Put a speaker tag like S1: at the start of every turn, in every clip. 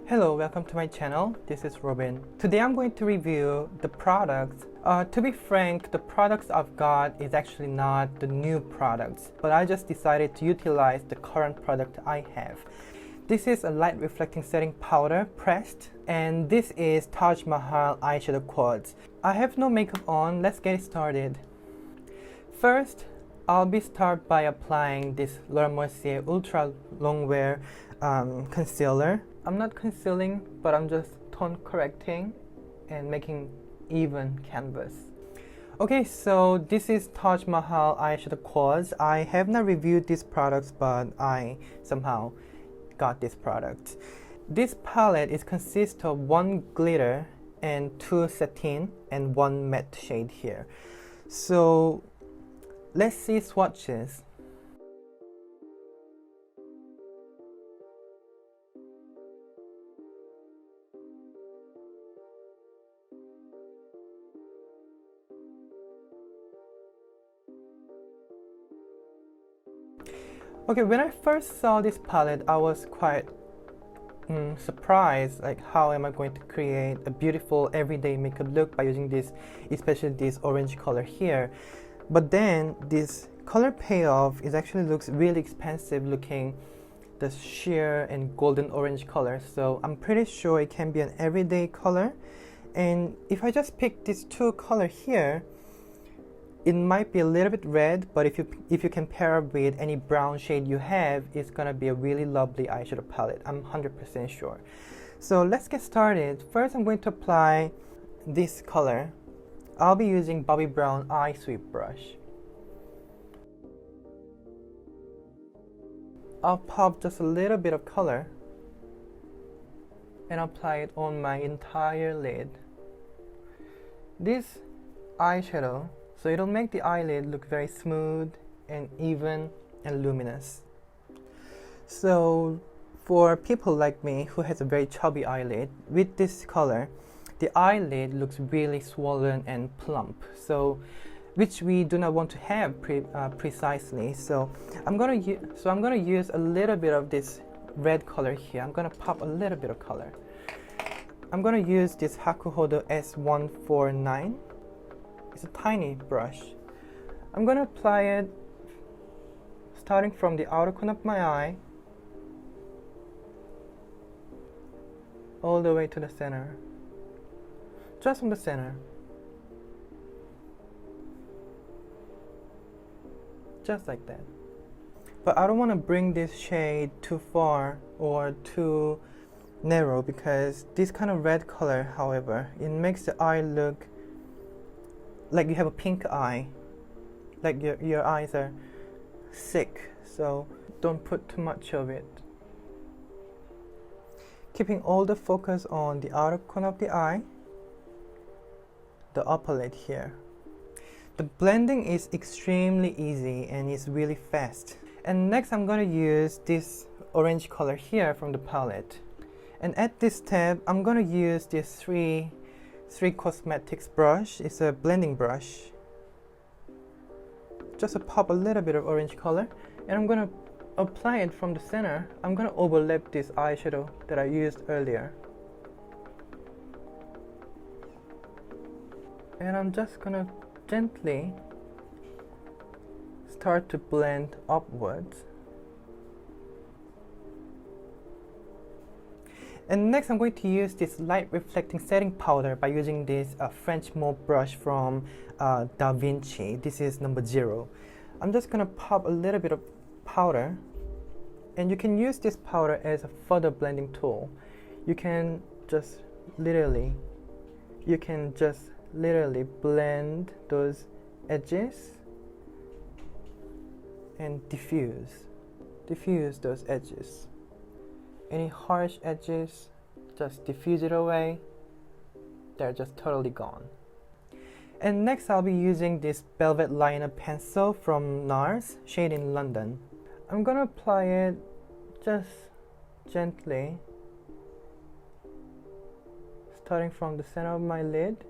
S1: Hello, welcome to my channel. This is Robin. Today I'm going to review the products. To be frank, the products I've got is actually not the new products, but I just decided to utilize the current product I have. This is a light reflecting setting powder pressed, and this is Taj Mahal eyeshadow quads. I have no makeup on, let's get started. First, I'll be start by applying this Laura Mercier Ultra Longwear concealer. I'm not concealing, but I'm just tone correcting and making even canvas. Okay, so this is Taj Mahal eyeshadow quads. I have not reviewed these products, but I somehow got this product. This palette consists of one glitter and two satin and one matte shade here. So let's see swatches. Okay, when I first saw this palette, I was quite surprised, like how am I going to create a beautiful everyday makeup look by using this, especially this orange color here. But then this color payoff actually looks really expensive looking, the sheer and golden orange color. So I'm pretty sure it can be an everyday color. And if I just pick these two color here, it might be a little bit red, but if you can pair it with any brown shade you have, it's gonna be a really lovely eyeshadow palette. I'm 100% sure. So let's get started. First, I'm going to apply this color. I'll be using Bobbi Brown Eye Sweep brush. I'll pop just a little bit of color and apply it on my entire lid. This eyeshadow, so it'll make the eyelid look very smooth and even and luminous. So for people like me who has a very chubby eyelid, with this color, the eyelid looks really swollen and plump. So which we do not want to have precisely. So I'm gonna use a little bit of this red color here. I'm gonna pop a little bit of color. I'm gonna use this Hakuhodo S149. It's a tiny brush. I'm gonna apply it starting from the outer corner of my eye all the way to the center. Just from the center. Just like that. But I don't want to bring this shade too far or too narrow, because this kind of red color, however, it makes the eye look like you have a pink eye, like your eyes are sick. So don't put too much of it. Keeping all the focus on the outer corner of the eye, the upper lid here. The blending is extremely easy and it's really fast. And next I'm going to use this orange color here from the palette. And at this step, I'm going to use this 3 Cosmetics brush. It's a blending brush. Just pop a little bit of orange color, and I'm going to apply it from the center. I'm going to overlap this eyeshadow that I used earlier. And I'm just going to gently start to blend upwards. And next I'm going to use this light reflecting setting powder by using this French mauve brush from Da Vinci. This is number 0. I'm just gonna pop a little bit of powder, and you can use this powder as a further blending tool. You can just literally blend those edges and diffuse those edges. Any harsh edges, just diffuse it away. They're just totally gone. And next I'll be using this velvet liner pencil from Nars, shade in London. I'm gonna apply it just gently, starting from the center of my lid.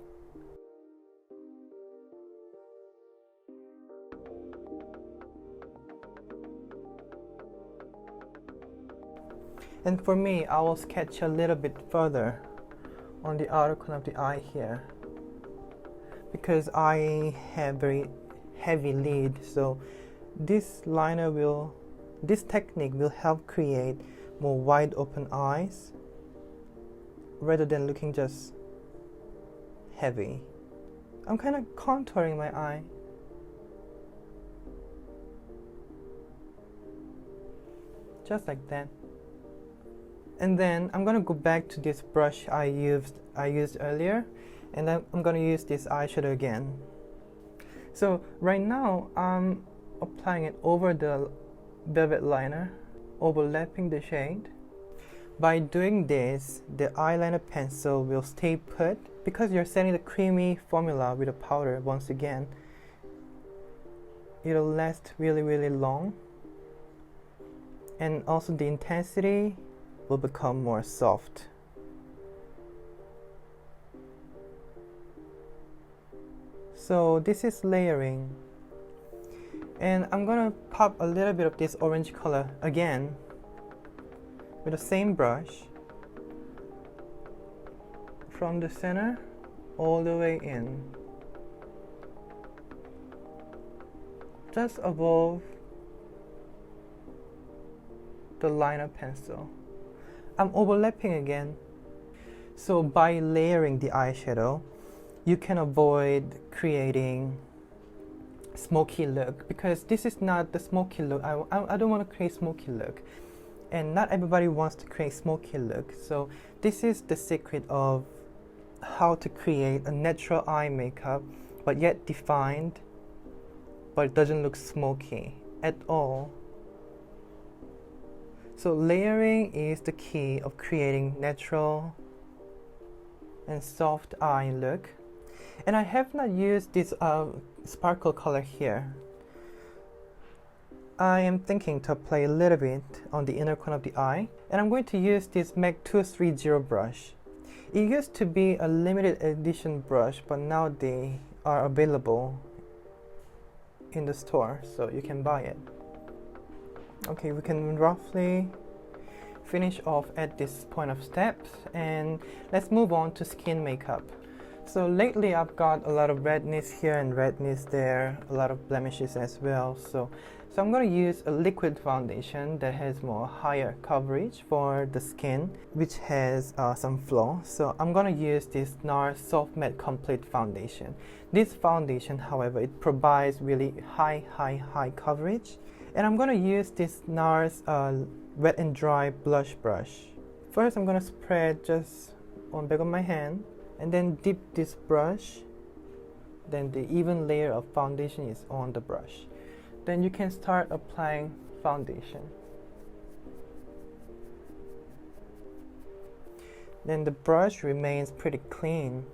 S1: And for me, I will sketch a little bit further on the outer corner of the eye here, because I have very heavy lid, so this technique will help create more wide open eyes rather than looking just heavy. I'm kind of contouring my eye. Just like that. And then I'm gonna go back to this brush I used earlier, and then I'm gonna use this eyeshadow again. So right now I'm applying it over the velvet liner, overlapping the shade. By doing this, the eyeliner pencil will stay put because you're setting the creamy formula with the powder once again. It'll last really long, and also the intensity will become more soft. So this is layering, and I'm gonna pop a little bit of this orange color again with the same brush from the center all the way in, just above the liner pencil. I'm overlapping again. So by layering the eyeshadow, you can avoid creating smoky look, because this is not the smoky look. I don't want to create smoky look, and not everybody wants to create smoky look. So this is the secret of how to create a natural eye makeup but yet defined, but it doesn't look smoky at all. So layering is the key of creating natural and soft eye look. And I have not used this sparkle color here. I am thinking to apply a little bit on the inner corner of the eye, and I'm going to use this MAC 230 brush. It used to be a limited edition brush, but now they are available in the store, so you can buy it. Okay, we can roughly finish off at this point of steps, and let's move on to skin makeup. So lately I've got a lot of redness here and redness there, a lot of blemishes as well. So I'm going to use a liquid foundation that has more higher coverage for the skin, which has some flaw. So I'm going to use this Nars Soft Matte Complete Foundation. This foundation, however, it provides really high coverage. And I'm going to use this Nars Wet and Dry Blush Brush. First, I'm going to spread just on the back of my hand, and then dip this brush. Then the even layer of foundation is on the brush. Then you can start applying foundation. Then the brush remains pretty clean.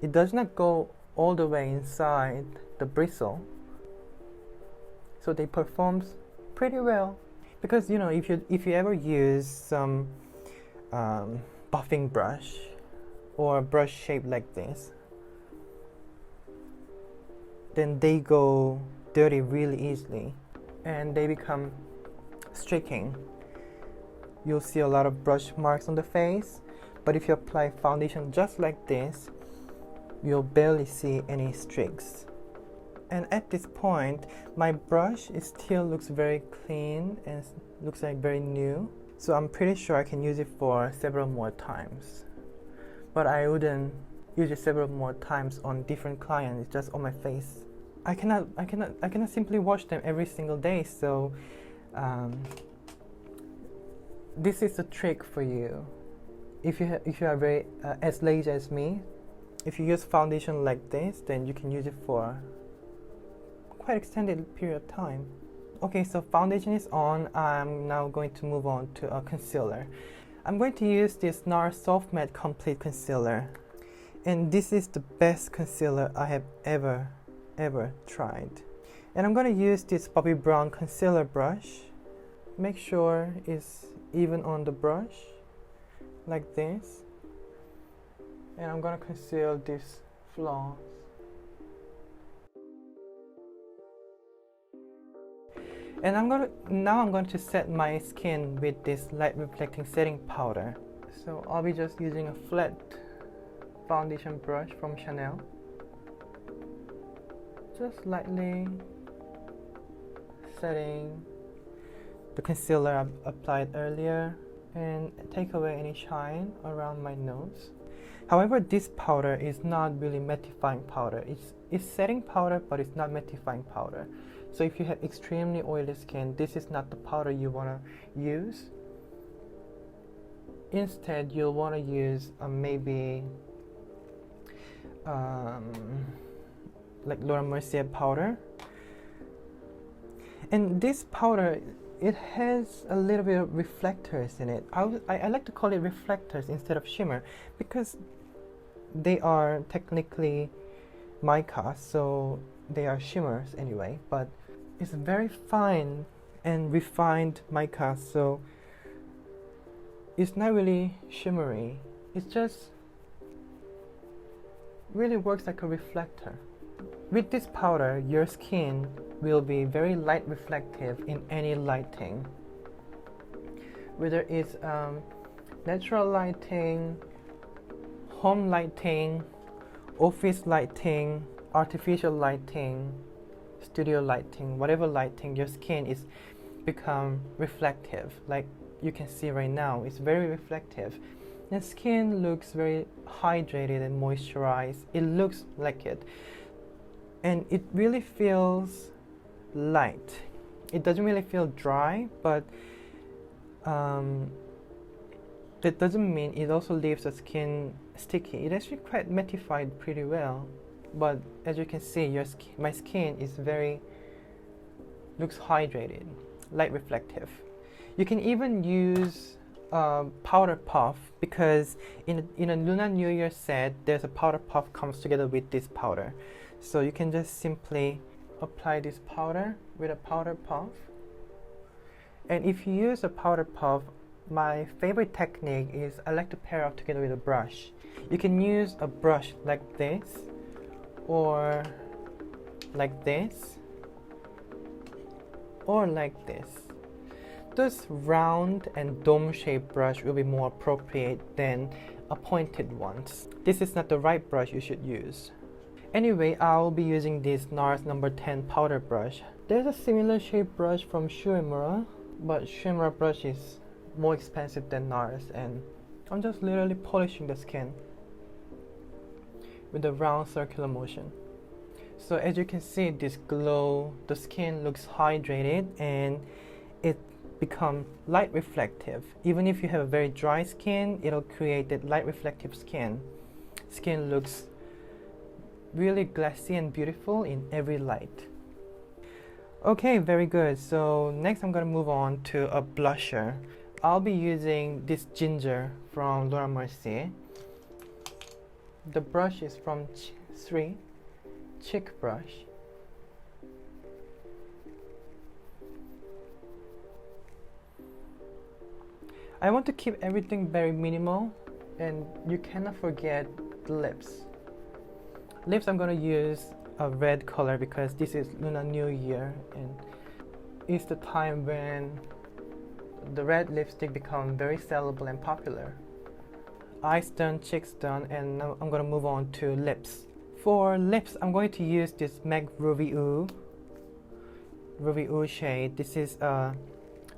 S1: It does not go all the way inside the bristle, so they performs pretty well. Because you know, if you ever use some buffing brush or a brush shaped like this, then they go dirty really easily and they become streaking. You'll see a lot of brush marks on the face, but if you apply foundation just like this, you'll barely see any streaks. And at this point, my brush still looks very clean and looks like very new, so I'm pretty sure I can use it for several more times. But I wouldn't use it several more times on different clients, just on my face. I cannot simply wash them every single day. So this is a trick for you. If you are very as lazy as me, if you use foundation like this, then you can use it for quite extended period of time. Okay, so foundation is on. I'm now going to move on to a concealer. I'm going to use this Nars Soft Matte Complete Concealer, and this is the best concealer I have ever tried. And I'm going to use this Bobbi Brown concealer brush. Make sure it's even on the brush like this, and I'm going to conceal these flaws. And now I'm going to set my skin with this light reflecting setting powder. So I'll be just using a flat foundation brush from Chanel. Just lightly setting the concealer I applied earlier and take away any shine around my nose. However, this powder is not really mattifying powder. It's setting powder, but it's not mattifying powder. So if you have extremely oily skin, this is not the powder you want to use. Instead, you'll want to use maybe like Laura Mercier powder. And this powder, it has a little bit of reflectors in it. I like to call it reflectors instead of shimmer because they are technically mica, so they are shimmers anyway, but it's very fine and refined mica, so it's not really shimmery. It just really works like a reflector. With this powder, your skin will be very light reflective in any lighting, whether it's natural lighting, home lighting, office lighting, artificial lighting, studio lighting, whatever lighting, your skin is become reflective. Like you can see right now, it's very reflective. The skin looks very hydrated and moisturized. It looks like it. And it really feels light. It doesn't really feel dry, but that doesn't mean it also leaves the skin sticky. It actually quite mattified pretty well. But as you can see, my skin is looks hydrated, light reflective. You can even use powder puff because in a Lunar New Year set, there's a powder puff comes together with this powder. So you can just simply apply this powder with a powder puff. And if you use a powder puff, my favorite technique is I like to pair up together with a brush. You can use a brush like this or like this or like this. This round and dome-shaped brush will be more appropriate than a pointed ones. This is not the right brush you should use. Anyway, I'll be using this Nars number 10 powder brush. There's a similar shaped brush from Shuimura, but Shuimura brush is more expensive than Nars, and I'm just literally polishing the skin with a round circular motion. So as you can see, this glow, the skin looks hydrated and it becomes light reflective. Even if you have a very dry skin, it'll create that light reflective skin. Skin looks really glassy and beautiful in every light. Okay, very good. So next I'm gonna move on to a blusher. I'll be using this ginger from Laura Mercier. The brush is from 3 Chic brush. I want to keep everything very minimal, and you cannot forget the lips. Lips, I'm going to use a red color because this is Lunar New Year and it's the time when the red lipstick become very sellable and popular. Eyes done, cheeks done, and now I'm going to move on to lips. For lips, I'm going to use this MAC Ruby Ooh shade. This is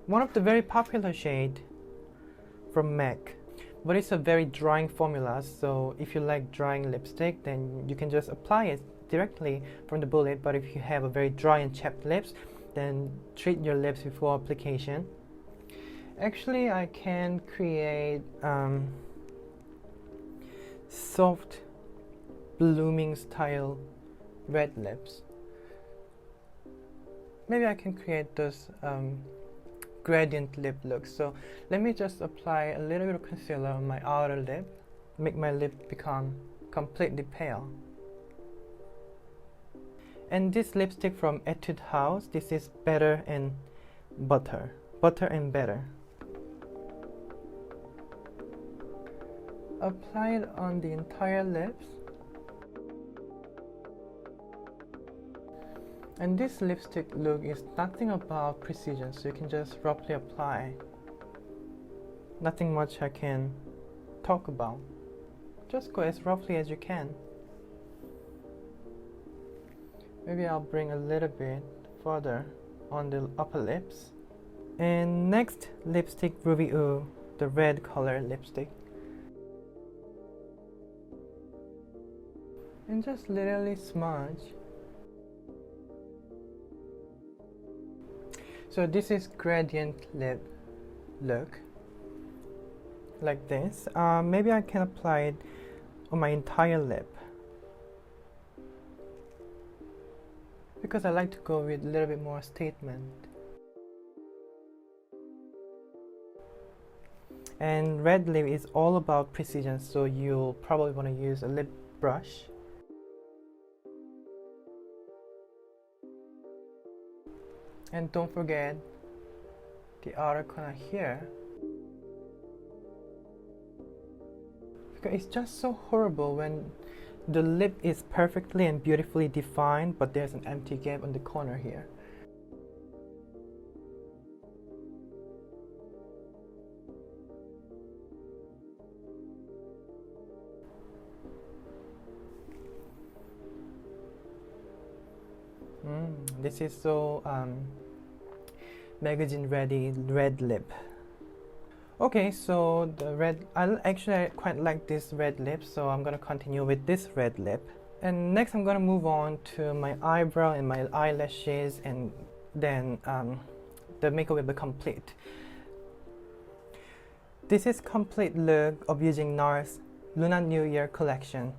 S1: one of the very popular shade from MAC. But it's a very drying formula, so if you like drying lipstick, then you can just apply it directly from the bullet. But if you have a very dry and chapped lips, then treat your lips before application. Actually, I can create soft blooming style red lips. Maybe I can create those gradient lip look. So let me just apply a little bit of concealer on my outer lip, make my lip become completely pale. And this lipstick from Etude House, this is Better and Butter and Better. Apply it on the entire lips. And this lipstick look is nothing about precision, so you can just roughly apply. Nothing much I can talk about. Just go as roughly as you can. Maybe I'll bring a little bit further on the upper lips. And next lipstick, Ruby Ooh, the red color lipstick. And just literally smudge. So this is gradient lip look, like this. Maybe I can apply it on my entire lip, because I like to go with a little bit more statement. And red lip is all about precision, so you'll probably want to use a lip brush. And don't forget the outer corner here, because it's just so horrible when the lip is perfectly and beautifully defined, but there's an empty gap on the corner here. This is so magazine ready red lip. Okay, so the red, I quite like this red lip, so I'm gonna continue with this red lip. And next I'm gonna move on to my eyebrow and my eyelashes, and then the makeup will be complete. This is complete look of using Nars Lunar New Year collection.